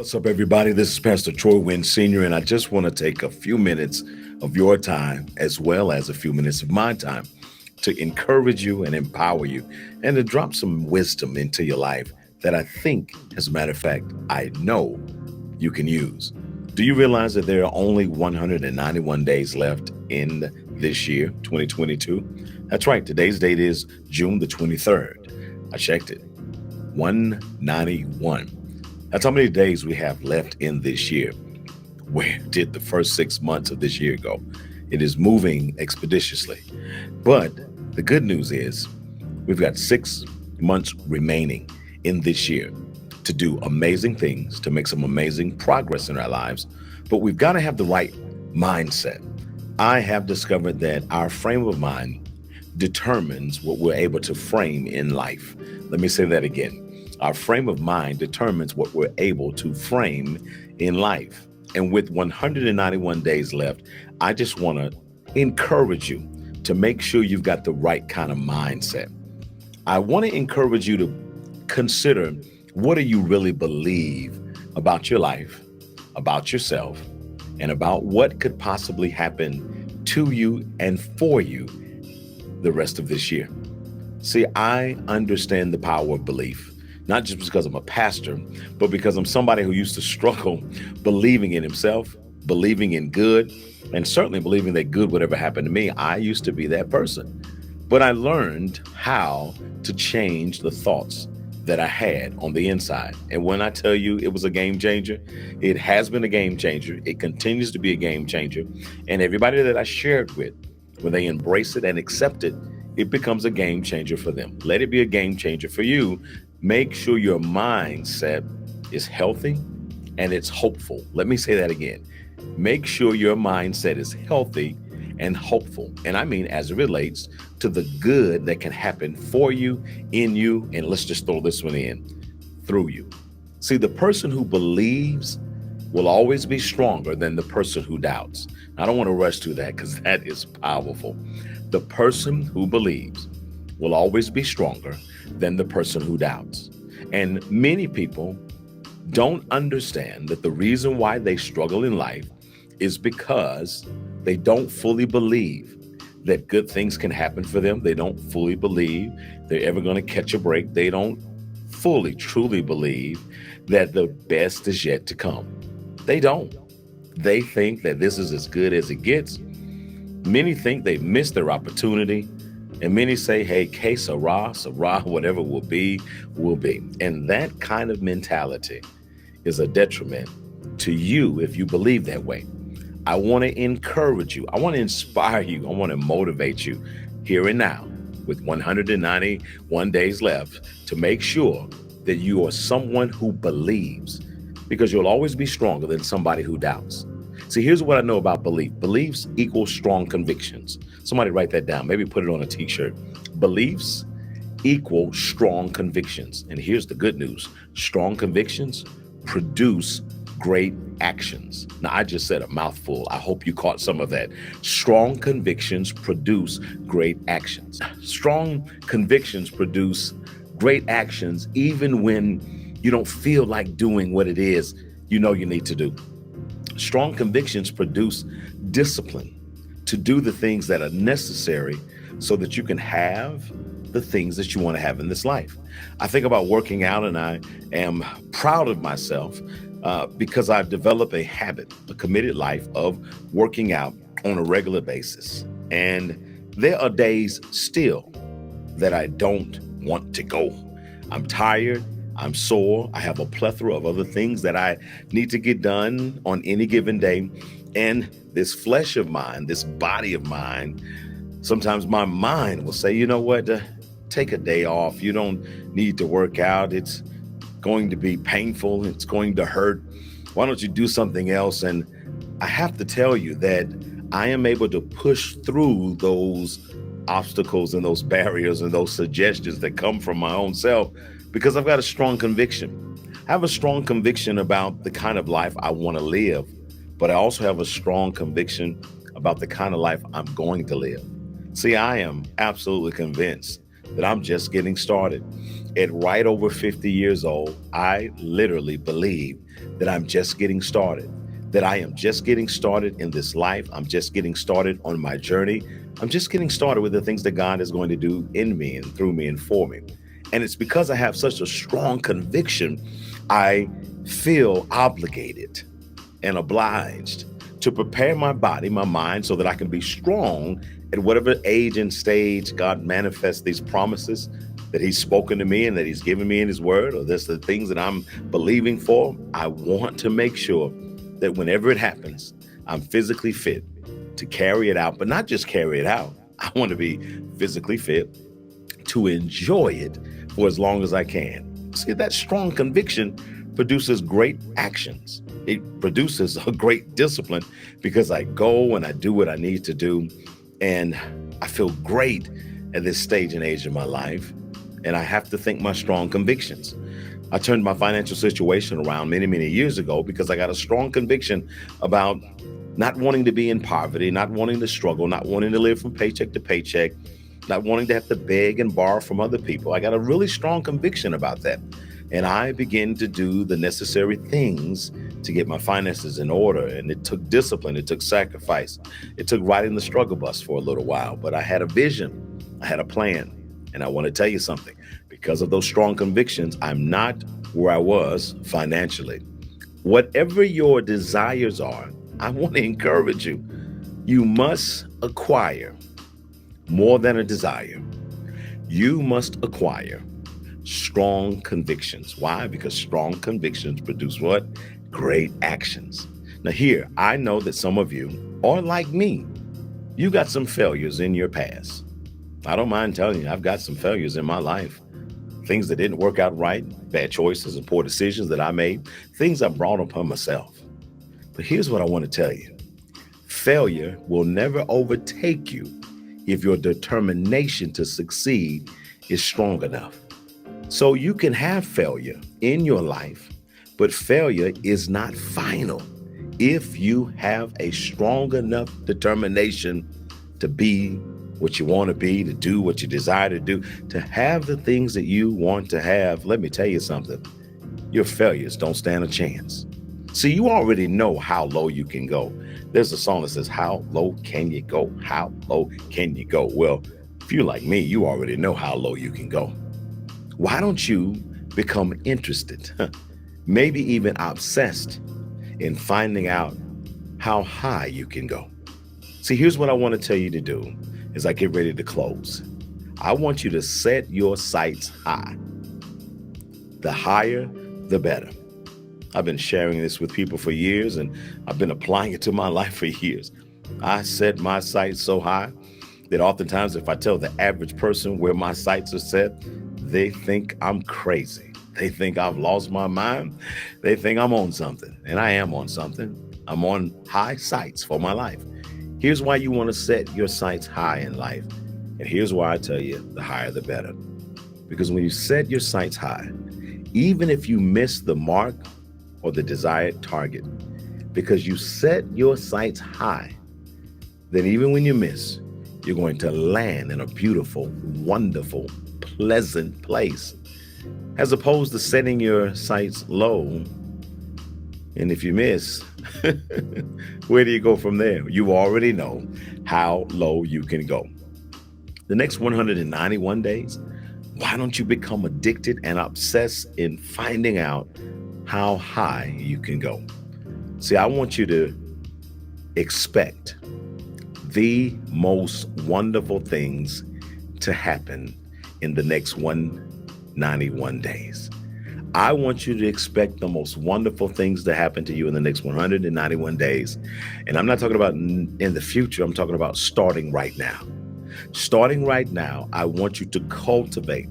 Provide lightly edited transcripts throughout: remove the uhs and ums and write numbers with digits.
What's up, everybody? This is Pastor Troy Wynn Sr., and I just want to take a few minutes of your time, as well as a few minutes of my time, to encourage you and empower you, and to drop some wisdom into your life that I think, as a matter of fact, I know you can use. Do you realize that there are only 191 days left in this year, 2022? That's right. Today's date is June the 23rd. I checked it. 191. That's how many days we have left in this year. Where did the first 6 months of this year go? It is moving expeditiously. But the good news is we've got 6 months remaining in this year to do amazing things, to make some amazing progress in our lives. But we've got to have the right mindset. I have discovered that our frame of mind determines what we're able to frame in life. Let me say that again. Our frame of mind determines what we're able to frame in life. And with 191 days left, I just want to encourage you to make sure you've got the right kind of mindset. I want to encourage you to consider, what do you really believe about your life, about yourself, and about what could possibly happen to you and for you the rest of this year. See, I understand the power of belief. Not just because I'm a pastor, but because I'm somebody who used to struggle believing in himself, believing in good, and certainly believing that good would ever happen to me. I used to be that person. But I learned how to change the thoughts that I had on the inside. And when I tell you it was a game changer, it has been a game changer. It continues to be a game changer. And everybody that I shared with, when they embrace it and accept it, it becomes a game changer for them. Let it be a game changer for you. Make sure your mindset is healthy and it's hopeful. Let me say that again. Make sure your mindset is healthy and hopeful. And I mean, as it relates to the good that can happen for you, in you, and let's just throw this one in, through you. See, the person who believes will always be stronger than the person who doubts. I don't want to rush through that because that is powerful. The person who believes will always be stronger than the person who doubts. And many people don't understand that the reason why they struggle in life is because they don't fully believe that good things can happen for them. They don't fully believe they're ever going to catch a break. They don't fully, truly believe that the best is yet to come. They don't. They think that this is as good as it gets. Many think they've missed their opportunity. And many say, hey, que sera, whatever will be, will be. And that kind of mentality is a detriment to you if you believe that way. I want to encourage you. I want to inspire you. I want to motivate you here and now with 191 days left to make sure that you are someone who believes, because you'll always be stronger than somebody who doubts. See, here's what I know about belief. Beliefs equal strong convictions. Somebody write that down. Maybe put it on a t-shirt. Beliefs equal strong convictions. And here's the good news. Strong convictions produce great actions. Now, I just said a mouthful. I hope you caught some of that. Strong convictions produce great actions. Strong convictions produce great actions even when you don't feel like doing what it is you know you need to do. Strong convictions produce discipline to do the things that are necessary so that you can have the things that you want to have in this life. I think about working out, and I am proud of myself because I've developed a habit, a committed life of working out on a regular basis. And there are days still that I don't want to go. I'm tired. I'm sore. I have a plethora of other things that I need to get done on any given day. And this flesh of mine, this body of mine, sometimes my mind will say, you know what, take a day off. You don't need to work out. It's going to be painful. It's going to hurt. Why don't you do something else? And I have to tell you that I am able to push through those obstacles and those barriers and those suggestions that come from my own self, because I've got a strong conviction. I have a strong conviction about the kind of life I want to live, but I also have a strong conviction about the kind of life I'm going to live. See, I am absolutely convinced that I'm just getting started. At right over 50 years old, I literally believe that I'm just getting started, that I am just getting started in this life. I'm just getting started on my journey. I'm just getting started with the things that God is going to do in me and through me and for me. And it's because I have such a strong conviction, I feel obligated and obliged to prepare my body, my mind, so that I can be strong at whatever age and stage God manifests these promises that He's spoken to me and that He's given me in His Word, or that's the things that I'm believing for. I want to make sure that whenever it happens, I'm physically fit to carry it out, but not just carry it out. I want to be physically fit to enjoy it for as long as I can. See, that strong conviction produces great actions. It produces a great discipline because I go and I do what I need to do. And I feel great at this stage and age of my life. And I have to think my strong convictions. I turned my financial situation around many, many years ago because I got a strong conviction about not wanting to be in poverty, not wanting to struggle, not wanting to live from paycheck to paycheck, not wanting to have to beg and borrow from other people. I got a really strong conviction about that. And I began to do the necessary things to get my finances in order. And it took discipline. It took sacrifice. It took riding the struggle bus for a little while. But I had a vision. I had a plan. And I want to tell you something. Because of those strong convictions, I'm not where I was financially. Whatever your desires are, I want to encourage you. You must acquire more than a desire. You must acquire strong convictions. Why? Because strong convictions produce what? Great actions. Now here, I know that some of you are like me. You got some failures in your past. I don't mind telling you, I've got some failures in my life. Things that didn't work out right, bad choices and poor decisions that I made, things I brought upon myself. But here's what I want to tell you. Failure will never overtake you if your determination to succeed is strong enough. So you can have failure in your life, but failure is not final if you have a strong enough determination to be what you want to be, to do what you desire to do, to have the things that you want to have. Let me tell you something. Your failures don't stand a chance. See, you already know how low you can go. There's a song that says, how low can you go? How low can you go? Well, if you're like me, you already know how low you can go. Why don't you become interested, maybe even obsessed in finding out how high you can go? See, here's what I want to tell you to do as I get ready to close. I want you to set your sights high. The higher, the better. I've been sharing this with people for years, and I've been applying it to my life for years. I set my sights so high that oftentimes if I tell the average person where my sights are set, they think I'm crazy. They think I've lost my mind. They think I'm on something, and I am on something. I'm on high sights for my life. Here's why you want to set your sights high in life. And here's why I tell you, the higher the better. Because when you set your sights high, even if you miss the mark or the desired target, because you set your sights high, then even when you miss, you're going to land in a beautiful, wonderful, pleasant place, as opposed to setting your sights low. And if you miss, where do you go from there? You already know how low you can go. The next 191 days, why don't you become addicted and obsessed in finding out how high you can go? See, I want you to expect the most wonderful things to happen in the next 191 days. I want you to expect the most wonderful things to happen to you in the next 191 days. And I'm not talking about in the future. I'm talking about starting right now. Starting right now, I want you to cultivate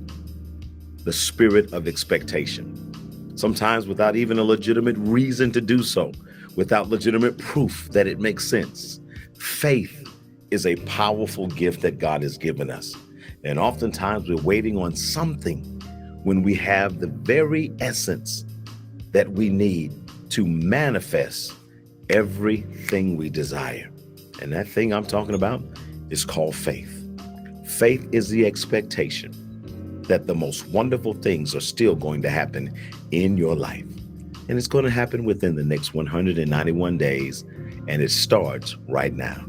the spirit of expectation. Sometimes without even a legitimate reason to do so, without legitimate proof that it makes sense. Faith is a powerful gift that God has given us. And oftentimes we're waiting on something when we have the very essence that we need to manifest everything we desire. And that thing I'm talking about is called faith. Faith is the expectation that the most wonderful things are still going to happen in your life. And it's going to happen within the next 191 days, and it starts right now.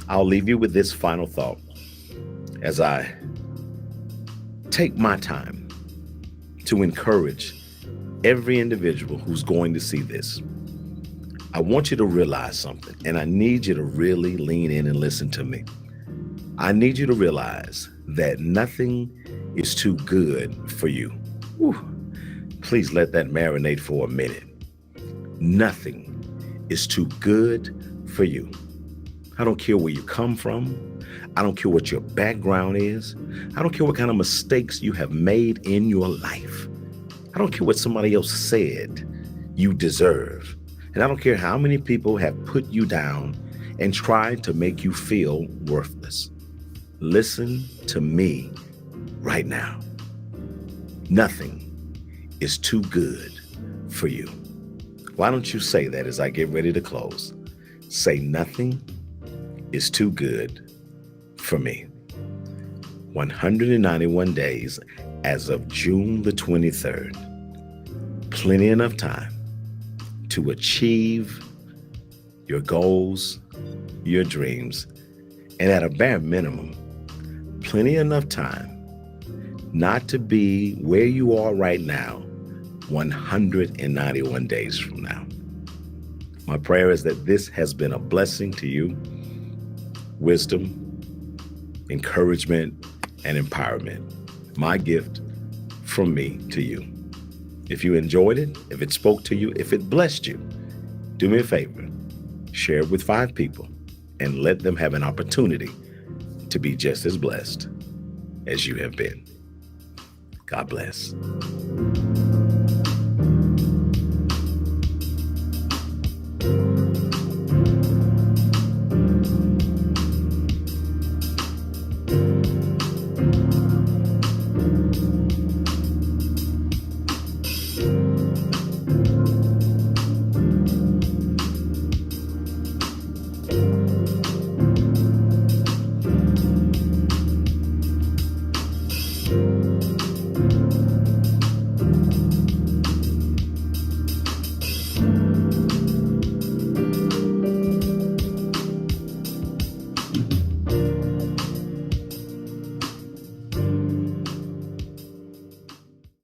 I'll leave you with this final thought as I take my time to encourage every individual who's going to see this. I want you to realize something, and I need you to really lean in and listen to me. I need you to realize that nothing is too good for you. Whew. Please let that marinate for a minute. Nothing is too good for you. I don't care where you come from. I don't care what your background is. I don't care what kind of mistakes you have made in your life. I don't care what somebody else said you deserve. And I don't care how many people have put you down and tried to make you feel worthless. Listen to me right now. Nothing is too good for you. Why don't you say that as I get ready to close? Say, nothing is too good for me. 191 days as of June the 23rd. Plenty enough time to achieve your goals, your dreams, and at a bare minimum, plenty enough time not to be where you are right now 191 days from now. My prayer is that this has been a blessing to you, wisdom, encouragement, and empowerment. My gift from me to you. If you enjoyed it, if it spoke to you, if it blessed you, do me a favor, share it with 5 people and let them have an opportunity to be just as blessed as you have been. God bless.